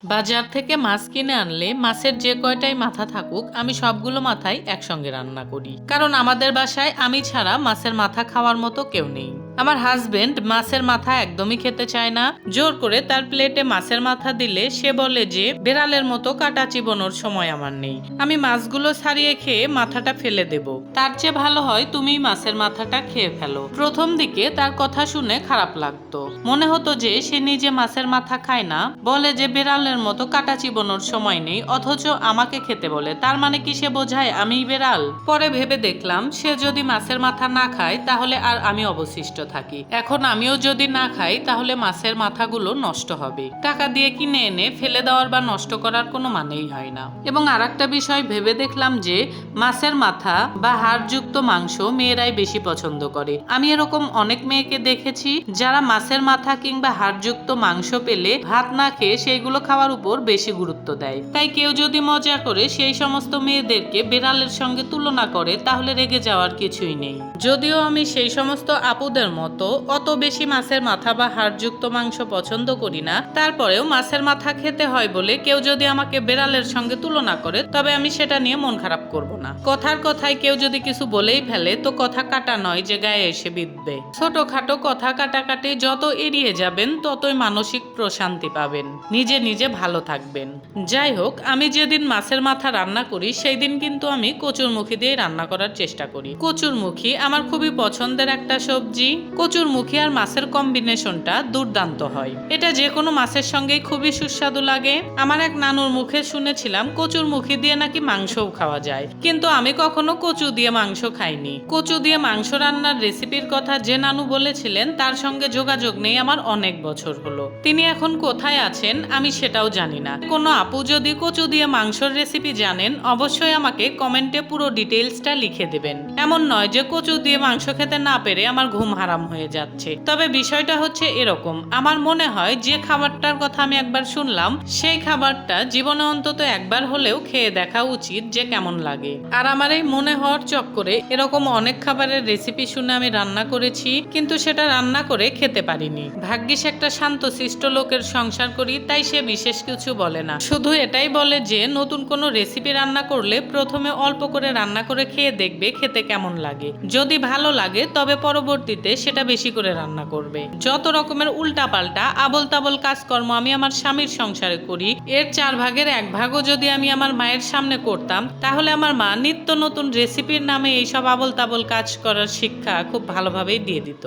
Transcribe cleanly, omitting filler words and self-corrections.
বাজার থেকে মাছ কিনে আনলে মাছের যে কয়টাই মাথা থাকুক আমি সবগুলো মাথাই একসঙ্গে রান্না করি, কারণ আমাদের বাসায় আমি ছাড়া মাছের মাথা খাওয়ার মতো কেউ নেই। আমার হাজবেন্ড মাছের মাথা একদমই খেতে চায় না। জোর করে তার প্লেটে মাছের মাথা দিলে সে বলে যে বেড়ালের মতো কাটা চিবানোর সময় আমার নেই, আমি মাছগুলো ছাড়িয়ে খেয়ে মাথাটা ফেলে দেব, তার চেয়ে ভালো হয় তুমি মাছের মাথাটা খেয়ে ফেলো। প্রথম দিকে তার কথা শুনে খারাপ লাগতো, মনে হতো যে সে নিজে মাছের মাথা খায় না, বলে যে বেড়ালের মতো কাটা চিবানোর সময় নেই, অথচ আমাকে খেতে বলে, তার মানে কি সে বোঝায় আমিই বেড়াল? পরে ভেবে দেখলাম সে যদি মাছের মাথা না খায় তাহলে আর আমি অবশিষ্ট থাকি। এখন আমিও যদি না খাই তাহলে মাছের মাথাগুলো নষ্ট হবে, টাকা দিয়ে কিনে এনে ফেলে দেওয়ার বা নষ্ট করার কোনো মানেই হয় না। এবং আরেকটা বিষয় ভেবে দেখলাম যে মাছের মাথা বা হাড়যুক্ত মাংস মেয়েরাই বেশি পছন্দ করে। আমি এরকম অনেক মেয়েকে দেখেছি যারা মাছের মাথা কিংবা হাড়যুক্ত মাংস পেলে ভাত না খেয়ে সেইগুলো খাওয়ার উপর বেশি গুরুত্ব দেয়। তাই কেউ যদি মজা করে সেই সমস্ত মেয়েদেরকে বেড়ালের সঙ্গে তুলনা করে তাহলে রেগে যাওয়ার কিছুই নেই। যদিও আমি সেই সমস্ত আপুদের মতো অত বেশি মাছের মাথা বা হাড়যুক্ত মাংস পছন্দ করি না, তারপরেও মাছের মাথা খেতে হয় বলে কেউ যদি আমাকে বেড়ালের সঙ্গে তুলনা করে তবে আমি সেটা নিয়ে মন খারাপ করব না। কথার কথায় কেউ যদি কিছু বলেই ফেলে তো কথা কাটা নয় যে গায়ে এসে বিঁধবে। ছোটখাটো কথা কাটাকাটি যত এড়িয়ে যাবেন ততই মানসিক প্রশান্তি পাবেন, নিজে নিজে ভালো থাকবেন। যাই হোক, আমি যেদিন মাছের মাথা রান্না করি সেই দিন কিন্তু আমি কচুরমুখী দিয়ে রান্না করার চেষ্টা করি। কচুরমুখী আমার খুবই পছন্দের একটা সবজি। কচুরমুখী আর মাছের কম্বিনেশনটা দুর্দান্ত হয়, এটা যে কোনো মাছের সঙ্গেই খুবই সুস্বাদু লাগে। আমার এক নানুর মুখে শুনেছিলাম কচুরমুখী দিয়ে নাকি মাংসও খাওয়া যায়, কিন্তু আমি কখনো কচু দিয়ে মাংস খাইনি। কচু দিয়ে মাংস রান্নার রেসিপির কথা যে নানু বলেছিলেন তার সঙ্গে যোগাযোগ নেই আমার অনেক বছর হলো। তিনি এখন কোথায় আছেন আমি সেটাও জানি না। কোনো আপু যদি কচু দিয়ে মাংসর রেসিপি জানেন অবশ্যই আমাকে কমেন্টে পুরো ডিটেইলসটা লিখে দেবেন। এমন নয় যে কচু দিয়ে মাংস খেতে না পেরে আমার ঘুম হারাম হয়ে যাচ্ছে। তবে বিষয়টা হচ্ছে এরকম, আমার মনে হয় যে খাবারটার কথা আমি একবার শুনলাম সেই খাবারটা জীবনে অন্তত একবার হলেও খেয়ে দেখা উচিত যে কেমন লাগে। আর আমার এই মনে হওয়ার চক্করে এরকম অনেক খাবারের রেসিপি শুনে আমি রান্না করেছি, কিন্তু সেটা রান্না করে খেতে পারিনি। ভাগ্যিস একটা শান্তশিষ্ট লোকের সংসার করি, তাই সে বিশেষ কিছু বলে না, শুধু এটাই বলে যে নতুন কোনো রেসিপি রান্না করলে প্রথমে অল্প করে রান্না করে খেয়ে দেখবে খেতে কেমন লাগে, যদি ভালো লাগে তবে পরবর্তীতে সেটা বেশি করে রান্না করবে। যত রকমের উল্টাপাল্টা আবল তাবল কাজকর্ম আমি আমার স্বামীর সংসারে করি, এর 1/4 যদি আমি আমার মায়ের সামনে করতাম তাহলে আমার মা নিত্য নতুন রেসিপির নামে এইসব আবল তাবল কাজ করার শিক্ষা খুব ভালোভাবেই দিয়ে দিত।